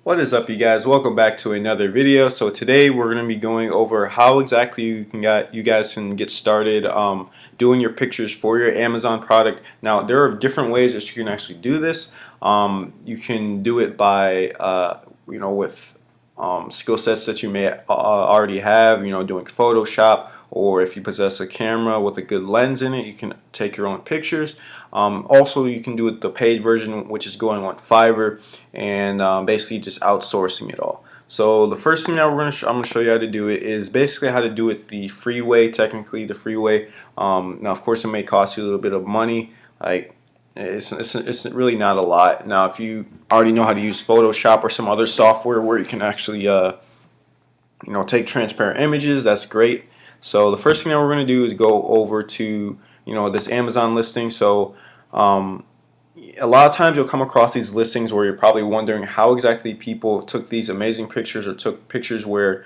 What is up, you guys? Welcome back to another video. So today we're going to be going over how exactly you guys can get started doing your pictures for your Amazon product. Now there are different ways that you can actually do this. You can do it by with skill sets that you may already have. Doing Photoshop, or if you possess a camera with a good lens in it, you can take your own pictures. Also, you can do it the paid version, which is going on Fiverr, and basically just outsourcing it all. So the first thing that I'm going to show you how to do it is basically how to do it the free way, technically the free way. Now, of course, it may cost you a little bit of money. Like it's really not a lot. Now, if you already know how to use Photoshop or some other software where you can actually take transparent images, that's great. So the first thing that we're going to do is go over to this Amazon listing. So a lot of times you'll come across these listings where you're probably wondering how exactly people took these amazing pictures, or took pictures where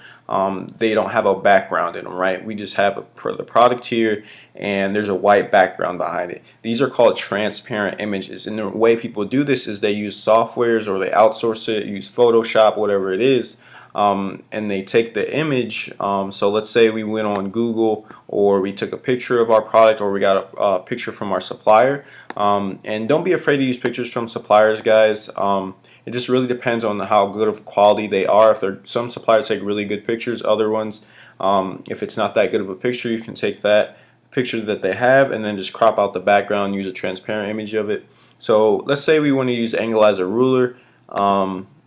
they don't have a background in them, right? We just have the product here and there's a white background behind it. These are called transparent images, and the way people do this is they use softwares, or they outsource it, use Photoshop, whatever it is. And they take the image. So let's say we went on Google, or we took a picture of our product, or we got a picture from our supplier. And don't be afraid to use pictures from suppliers, guys. It just really depends on how good of quality they are. Some suppliers take really good pictures, other ones, if it's not that good of a picture, you can take that picture that they have and then just crop out the background, use a transparent image of it. So let's say we want to use angle as a ruler.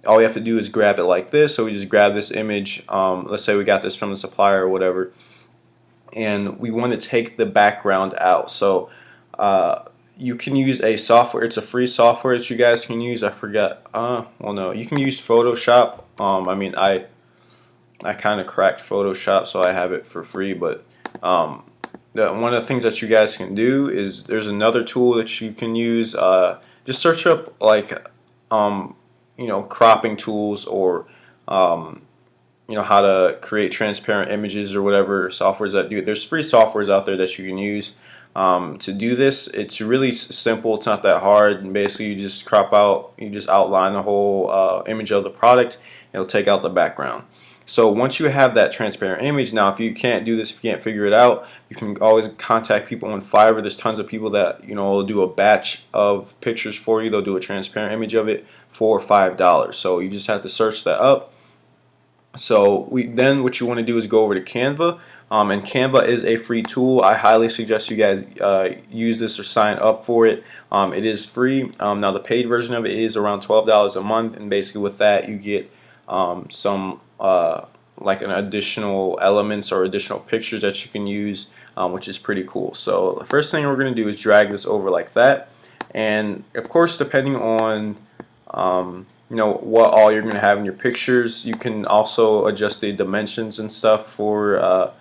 All we have to do is grab it like this. So we just grab this image. Let's say we got this from the supplier or whatever, and we want to take the background out. So you can use a software. It's a free software that you guys can use. I forgot. Well, no, you can use Photoshop. I mean, I kind of cracked Photoshop, so I have it for free. But one of the things that you guys can do is there's another tool that you can use. Just search up like cropping tools, or how to create transparent images, or whatever softwares that do it. There's free softwares out there that you can use to do this. It's really simple. It's not that hard. And basically, you just crop out, you just outline the whole image of the product. It'll take out the background. So once you have that transparent image, now if you can't do this, if you can't figure it out, you can always contact people on Fiverr. There's tons of people that will do a batch of pictures for you. They'll do a transparent image of it for $5. So you just have to search that up. So then what you want to do is go over to Canva, and Canva is a free tool. I highly suggest you guys use this or sign up for it. It is free. Now the paid version of it is around $12 a month, and basically with that you get some like an additional elements or additional pictures that you can use, which is pretty cool. So the first thing we're going to do is drag this over like that, and of course, depending on what all you're going to have in your pictures, you can also adjust the dimensions and stuff for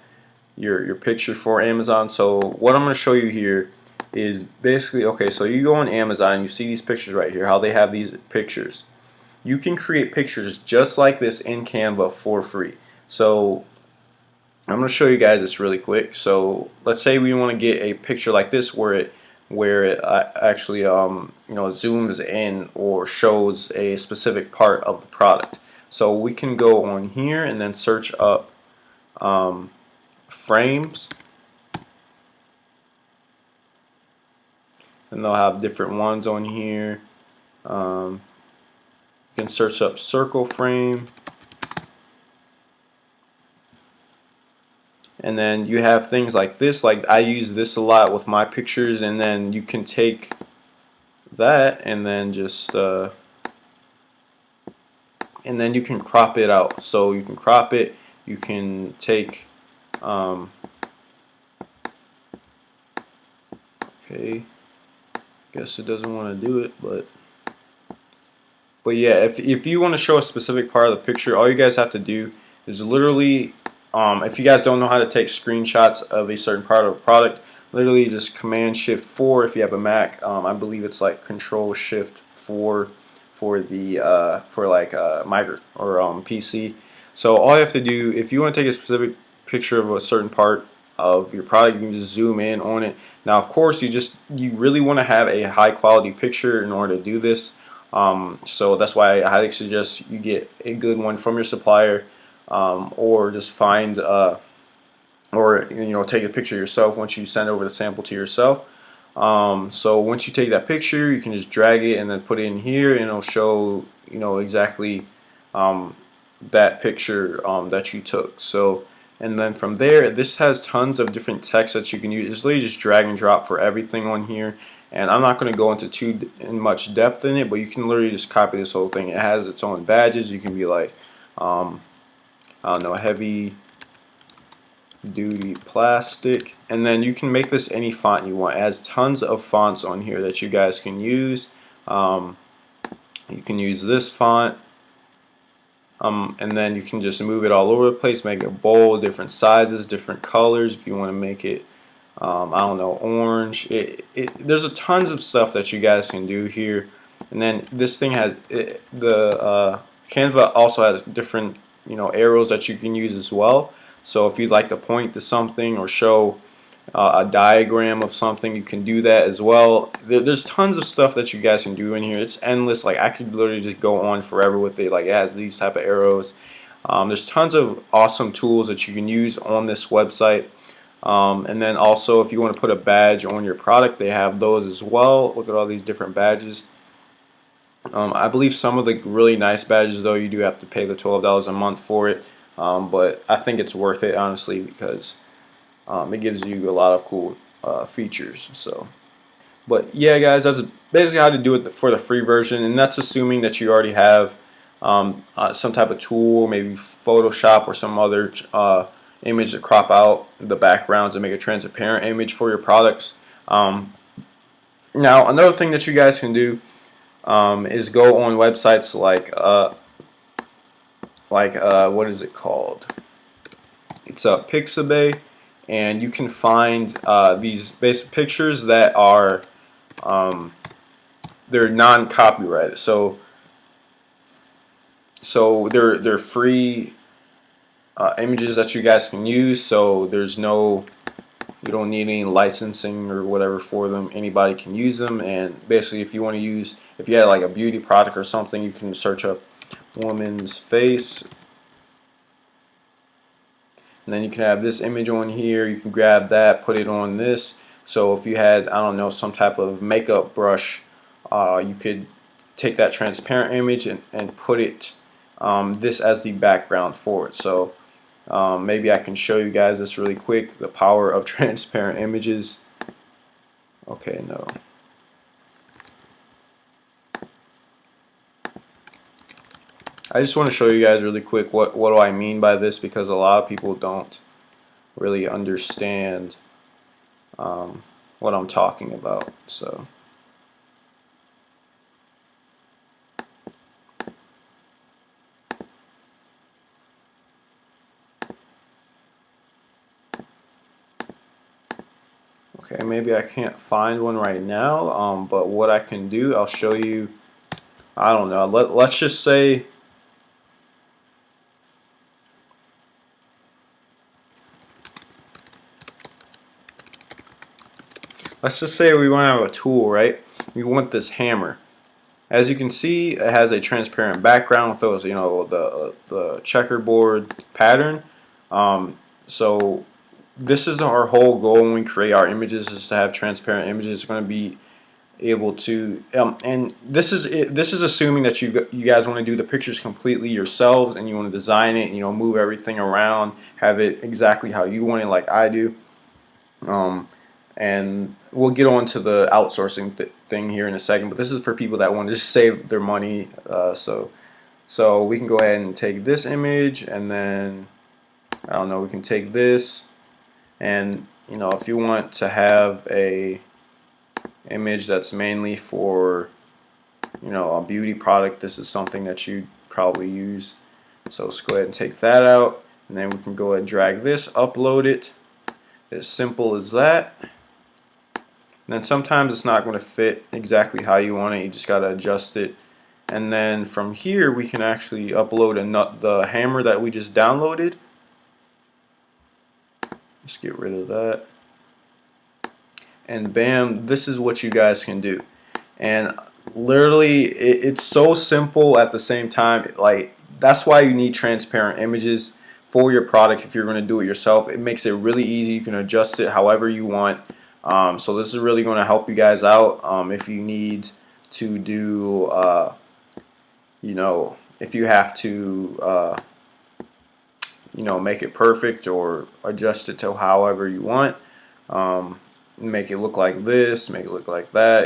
your picture for Amazon. So what I'm going to show you here is basically, okay, so you go on Amazon, you see these pictures right here, how they have these pictures. You can create pictures just like this in Canva for free. So I'm going to show you guys this really quick. So let's say we want to get a picture like this where it actually zooms in or shows a specific part of the product. So we can go on here and then search up frames, and they'll have different ones on here. You can search up circle frame, and then you have things like this. Like I use this a lot with my pictures, and then you can take that and then just and then you can crop it out. So you can crop it, you can take okay, guess it doesn't want to do it, but yeah, if you want to show a specific part of the picture, all you guys have to do is literally, if you guys don't know how to take screenshots of a certain part of a product, literally just Command-Shift-4 if you have a Mac. I believe it's like Control-Shift-4 for the for like micro or PC. So all you have to do, if you want to take a specific picture of a certain part of your product, you can just zoom in on it. Now, of course, you really want to have a high quality picture in order to do this. So that's why I highly suggest you get a good one from your supplier, or just find or take a picture yourself once you send over the sample to yourself. So once you take that picture, you can just drag it and then put it in here, and it'll show exactly that picture that you took. So, and then from there, this has tons of different text that you can use. It's literally just drag and drop for everything on here. And I'm not going to go into too much depth in it, but you can literally just copy this whole thing. It has its own badges. You can be like, I don't know, heavy duty plastic, and then you can make this any font you want. It has tons of fonts on here that you guys can use. You can use this font, and then you can just move it all over the place, make it bold, different sizes, different colors. If you want to make it, I don't know, orange. There's a tons of stuff that you guys can do here. And then this thing has Canva also has different arrows that you can use as well. So if you'd like to point to something or show a diagram of something, you can do that as well. There's tons of stuff that you guys can do in here. It's endless. Like, I could literally just go on forever with it. Like, it has these type of arrows. There's tons of awesome tools that you can use on this website. And then also, if you want to put a badge on your product, they have those as well. Look at all these different badges. I believe some of the really nice badges, though, you do have to pay the $12 a month for it. But I think it's worth it, honestly, because it gives you a lot of cool features. So, but yeah, guys, that's basically how to do it for the free version, and that's assuming that you already have some type of tool, maybe Photoshop or some other image to crop out the backgrounds and make a transparent image for your products. Now, another thing that you guys can do is go on websites like what is it called? It's Pixabay, and you can find these basic pictures that are they're non-copyrighted. So they're free images that you guys can use. So you don't need any licensing or whatever for them. Anybody can use them, and basically, if you had like a beauty product or something, you can search up woman's face, and then you can have this image on here. You can grab that, put it on this. So if you had, I don't know, some type of makeup brush, you could take that transparent image and put it this as the background for it. So maybe I can show you guys this really quick, the power of transparent images. Okay, no. I just want to show you guys really quick what do I mean by this, because a lot of people don't really understand what I'm talking about. So okay, maybe I can't find one right now, but what I can do, I'll show you. I don't know. Let's just say we want to have a tool, right? We want this hammer. As you can see, it has a transparent background with those, the checkerboard pattern. So this is our whole goal when we create our images, is to have transparent images. It's going to be able to, and this is assuming that you guys want to do the pictures completely yourselves, and you want to design it, move everything around, have it exactly how you want it, like I do. And we'll get on to the outsourcing thing here in a second, but this is for people that want to just save their money. So we can go ahead and take this image, and then I don't know, we can take this, and if you want to have a image that's mainly for a beauty product, this is something that you probably use. So let's go ahead and take that out, and then we can go ahead and drag this, upload it. As simple as that. And then sometimes it's not going to fit exactly how you want it. You just got to adjust it. And then from here we can actually upload the hammer that we just downloaded. Just get rid of that. And bam, this is what you guys can do. And literally it's so simple at the same time. Like, that's why you need transparent images for your product. If you're going to do it yourself, it makes it really easy. You can adjust it however you want. So this is really going to help you guys out if you need to do if you have to make it perfect or adjust it to however you want. um, Make it look like this, make it look like that.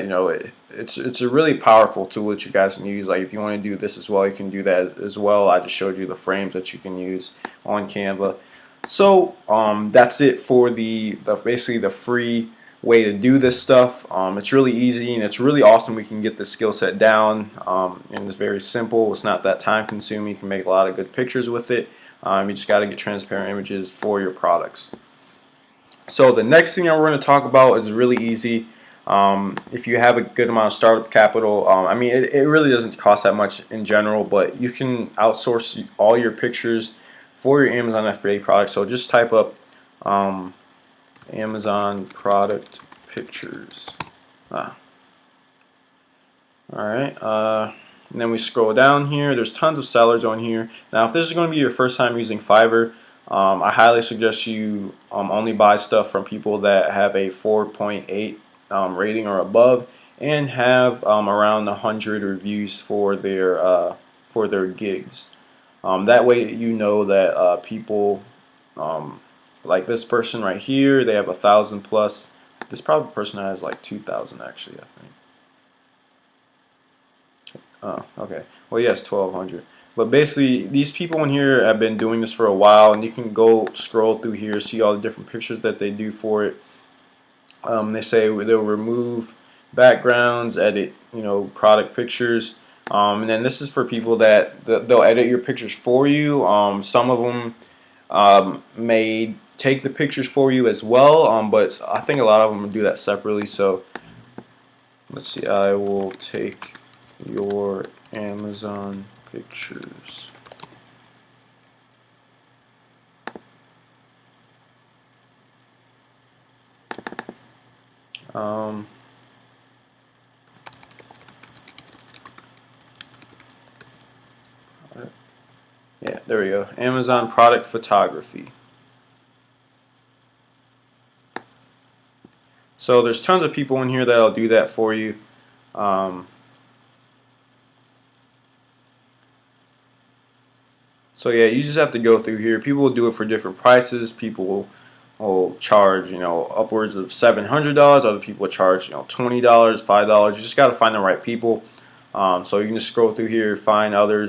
It's a really powerful tool that you guys can use. Like, if you want to do this as well, you can do that as well. I just showed you the frames that you can use on Canva. So that's it for the basically the free way to do this stuff. It's really easy and it's really awesome. We can get the skill set down, and it's very simple. It's not that time consuming. You can make a lot of good pictures with it. You just got to get transparent images for your products. So the next thing that we're going to talk about is really easy. If you have a good amount of startup capital, I mean, it really doesn't cost that much in general, but you can outsource all your pictures for your Amazon FBA product. So just type up Amazon product pictures. Alright, and then we scroll down here. There's tons of sellers on here. Now, if this is going to be your first time using Fiverr, I highly suggest you only buy stuff from people that have a 4.8 rating or above and have around 100 reviews for their gigs. That way you know that people like this person right here, they have 1,000 plus. This probably person has like 2,000 actually, I think. Oh, okay. Well, yes, 1,200. But basically, these people in here have been doing this for a while, and you can go scroll through here, see all the different pictures that they do for it. They say they'll remove backgrounds, edit, product pictures. And then this is for people that they'll edit your pictures for you. Some of them may take the pictures for you as well, but I think a lot of them do that separately. So let's see. I will take your Amazon pictures. Yeah, there we go. Amazon product photography. So there's tons of people in here that'll do that for you. So yeah, you just have to go through here. People will do it for different prices. People will charge, upwards of $700. Other people will charge, $20, $5. You just got to find the right people. So you can just scroll through here, find other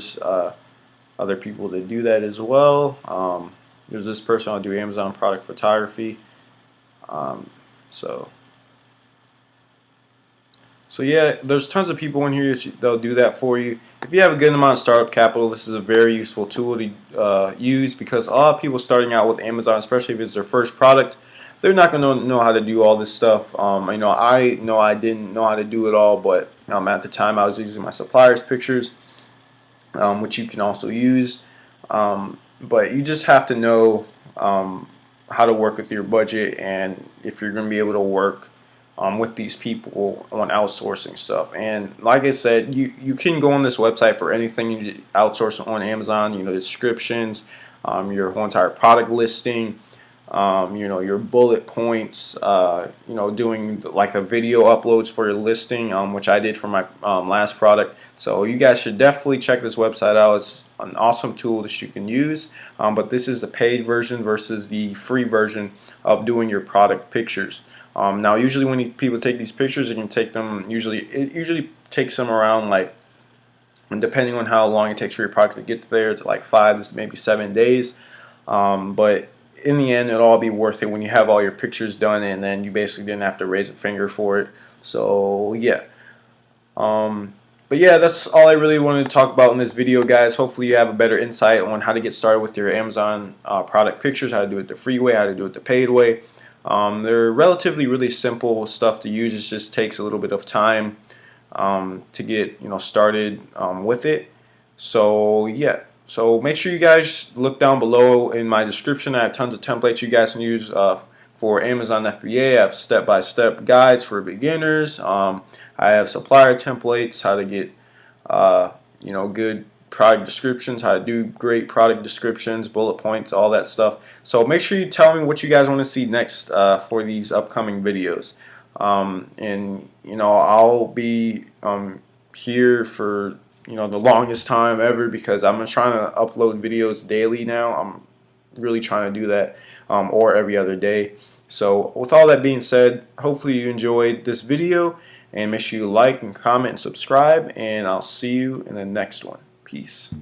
people that do that as well. There's this person I'll do Amazon product photography. So yeah, there's tons of people in here that'll do that for you. If you have a good amount of startup capital, this is a very useful tool to use, because a lot of people starting out with Amazon, especially if it's their first product, they're not going to know how to do all this stuff. I know I didn't know how to do it all, but at the time I was using my suppliers pictures, which you can also use. But you just have to know how to work with your budget, and if you're going to be able to work with these people on outsourcing stuff. And like I said, you can go on this website for anything you outsource on Amazon. Descriptions, your whole entire product listing, your bullet points, doing like a video uploads for your listing, which I did for my last product. So you guys should definitely check this website out. It's an awesome tool that you can use, but this is the paid version versus the free version of doing your product pictures. Now, usually when people take these pictures, it can take them, it usually takes them around, like, and depending on how long it takes for your product to get to there, it's like 5 to maybe 7 days. But in the end, it'll all be worth it when you have all your pictures done, and then you basically didn't have to raise a finger for it. So yeah. But yeah, that's all I really wanted to talk about in this video, guys. Hopefully you have a better insight on how to get started with your Amazon product pictures, how to do it the free way, how to do it the paid way. They're relatively really simple stuff to use. It just takes a little bit of time to get started with it. So yeah, so make sure you guys look down below in my description. I have tons of templates you guys can use for Amazon FBA. I have step-by-step guides for beginners. I have supplier templates, how to get good product descriptions, how to do great product descriptions, bullet points, all that stuff. So make sure you tell me what you guys want to see next for these upcoming videos. And I'll be here for the longest time ever, because I'm trying to upload videos daily now. I'm really trying to do that, or every other day. So with all that being said, hopefully you enjoyed this video, and make sure you like and comment and subscribe, and I'll see you in the next one. Peace.